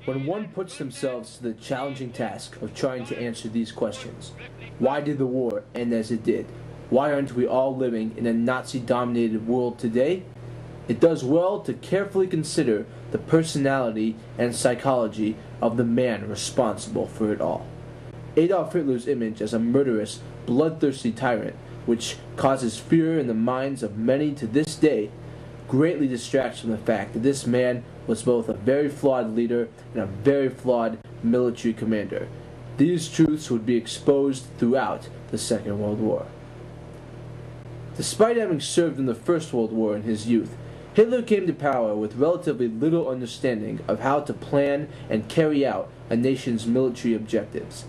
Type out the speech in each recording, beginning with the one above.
When one puts themselves to the challenging task of trying to answer these questions, why did the war end as it did? Why aren't we all living in a Nazi-dominated world today? It does well to carefully consider the personality and psychology of the man responsible for it all. Adolf Hitler's image as a murderous, bloodthirsty tyrant, which causes fear in the minds of many to this day, greatly distracts from the fact that this man was both a very flawed leader and a very flawed military commander. These truths would be exposed throughout the Second World War. Despite having served in the First World War in his youth, Hitler came to power with relatively little understanding of how to plan and carry out a nation's military objectives.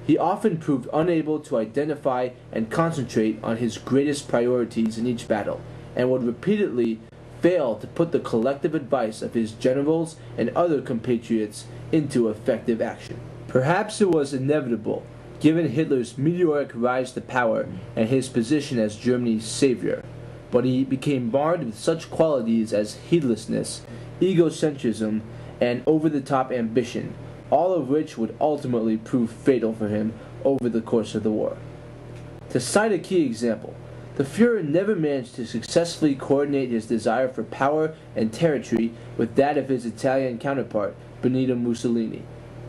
He often proved unable to identify and concentrate on his greatest priorities in each battle, and would repeatedly fail to put the collective advice of his generals and other compatriots into effective action. Perhaps it was inevitable, given Hitler's meteoric rise to power and his position as Germany's savior, but he became marred with such qualities as heedlessness, egocentrism, and over-the-top ambition, all of which would ultimately prove fatal for him over the course of the war. To cite a key example, the Fuhrer never managed to successfully coordinate his desire for power and territory with that of his Italian counterpart, Benito Mussolini.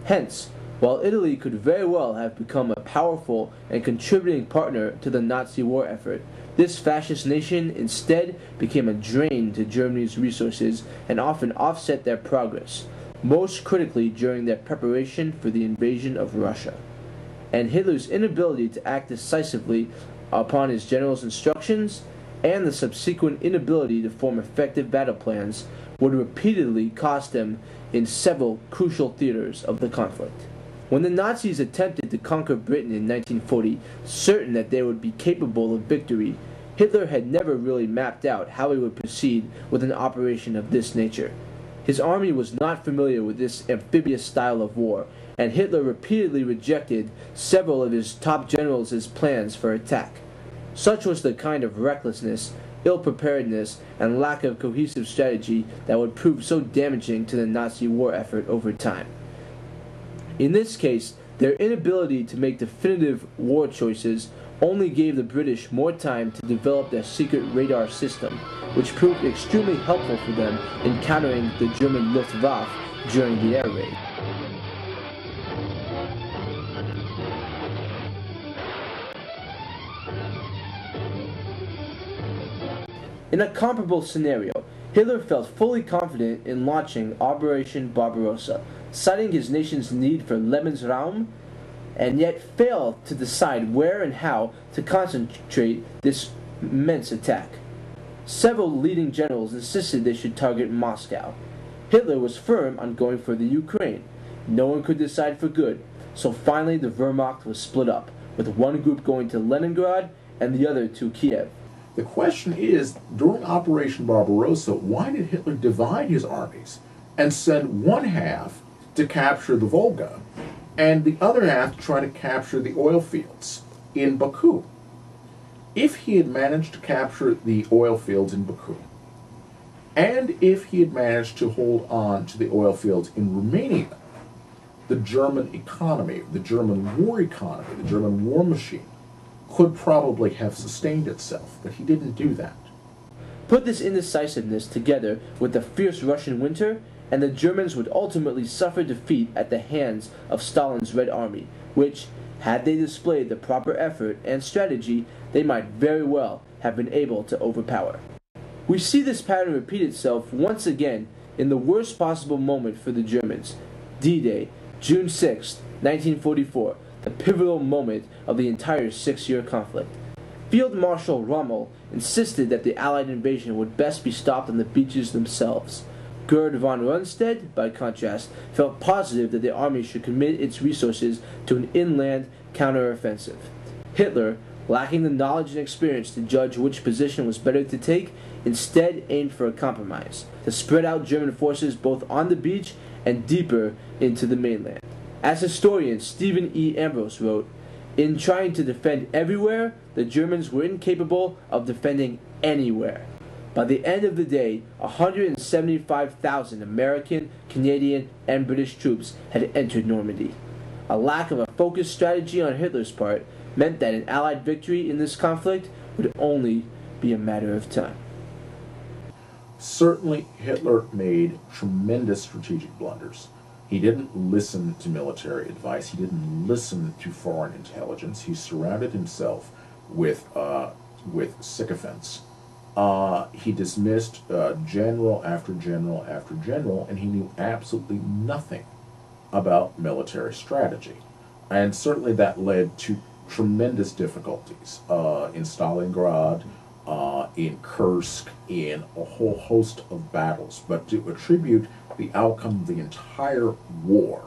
Hence, while Italy could very well have become a powerful and contributing partner to the Nazi war effort, this fascist nation instead became a drain to Germany's resources and often offset their progress, most critically during their preparation for the invasion of Russia. And Hitler's inability to act decisively upon his generals' instructions, and the subsequent inability to form effective battle plans, would repeatedly cost him in several crucial theaters of the conflict. When the Nazis attempted to conquer Britain in 1940, certain that they would be capable of victory, Hitler had never really mapped out how he would proceed with an operation of this nature. His army was not familiar with this amphibious style of war, and Hitler repeatedly rejected several of his top generals' plans for attack. Such was the kind of recklessness, ill-preparedness, and lack of cohesive strategy that would prove so damaging to the Nazi war effort over time. In this case, their inability to make definitive war choices only gave the British more time to develop their secret radar system, which proved extremely helpful for them in countering the German Luftwaffe during the air raid. In a comparable scenario, Hitler felt fully confident in launching Operation Barbarossa, citing his nation's need for Lebensraum, and yet failed to decide where and how to concentrate this immense attack. Several leading generals insisted they should target Moscow. Hitler was firm on going for the Ukraine. No one could decide for good, so finally the Wehrmacht was split up, with one group going to Leningrad and the other to Kiev. The question is, during Operation Barbarossa, why did Hitler divide his armies and send one half to capture the Volga and the other half to try to capture the oil fields in Baku? If he had managed to capture the oil fields in Baku, and if he had managed to hold on to the oil fields in Romania, the German economy, the German war economy, the German war machine could probably have sustained itself, but he didn't do that. Put this indecisiveness together with the fierce Russian winter, and the Germans would ultimately suffer defeat at the hands of Stalin's Red Army, which, had they displayed the proper effort and strategy, they might very well have been able to overpower. We see this pattern repeat itself once again in the worst possible moment for the Germans, D-Day, June 6, 1944, the pivotal moment of the entire six-year conflict. Field Marshal Rommel insisted that the Allied invasion would best be stopped on the beaches themselves. Gerd von Rundstedt, by contrast, felt positive that the army should commit its resources to an inland counteroffensive. Hitler, lacking the knowledge and experience to judge which position was better to take, instead aimed for a compromise, to spread out German forces both on the beach and deeper into the mainland. As historian Stephen E. Ambrose wrote, "In trying to defend everywhere, the Germans were incapable of defending anywhere." By the end of the day, 175,000 American, Canadian, and British troops had entered Normandy. A lack of a focused strategy on Hitler's part meant that an Allied victory in this conflict would only be a matter of time. Certainly, Hitler made tremendous strategic blunders. He didn't listen to military advice. He didn't listen to foreign intelligence. He surrounded himself with sycophants. He dismissed general after general after general, and he knew absolutely nothing about military strategy. And certainly that led to tremendous difficulties in Stalingrad, in Kursk, in a whole host of battles. But to attribute the outcome of the entire war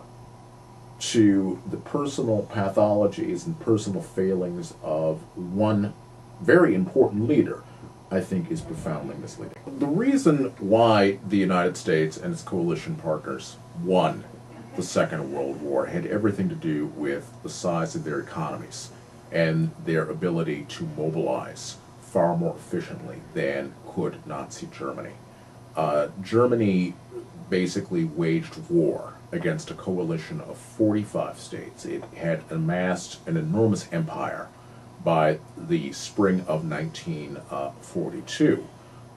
to the personal pathologies and personal failings of one very important leader, I think, is profoundly misleading. The reason why the United States and its coalition partners won the Second World War had everything to do with the size of their economies and their ability to mobilize far more efficiently than could Nazi Germany. Germany basically waged war against a coalition of 45 states. It had amassed an enormous empire by the spring of 1942.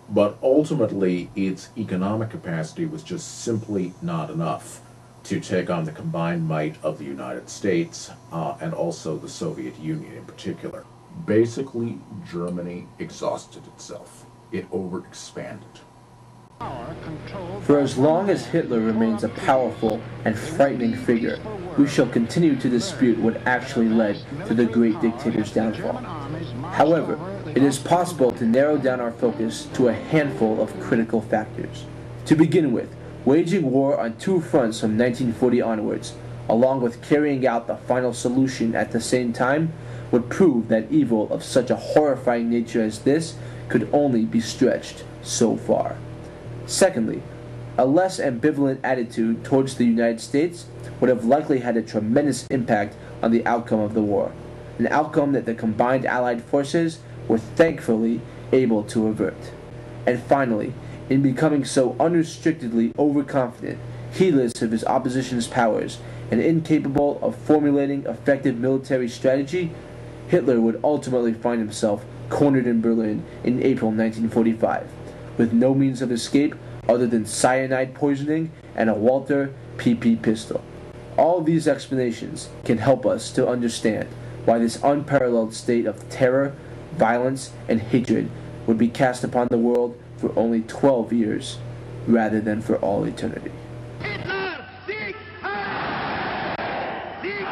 But ultimately, its economic capacity was just simply not enough to take on the combined might of the United States and also the Soviet Union in particular. Basically, Germany exhausted itself. It overexpanded. For as long as Hitler remains a powerful and frightening figure, we shall continue to dispute what actually led to the great dictator's downfall. However, it is possible to narrow down our focus to a handful of critical factors. To begin with, waging war on two fronts from 1940 onwards, along with carrying out the final solution at the same time, would prove that evil of such a horrifying nature as this could only be stretched so far. Secondly, a less ambivalent attitude towards the United States would have likely had a tremendous impact on the outcome of the war, an outcome that the combined Allied forces were thankfully able to avert. And finally, in becoming so unrestrictedly overconfident, heedless of his opposition's powers, and incapable of formulating effective military strategy, Hitler would ultimately find himself cornered in Berlin in April 1945, with no means of escape other than cyanide poisoning and a Walther PP pistol. All these explanations can help us to understand why this unparalleled state of terror, violence, and hatred would be cast upon the world for only 12 years rather than for all eternity. Hitler, Sieg! Sieg!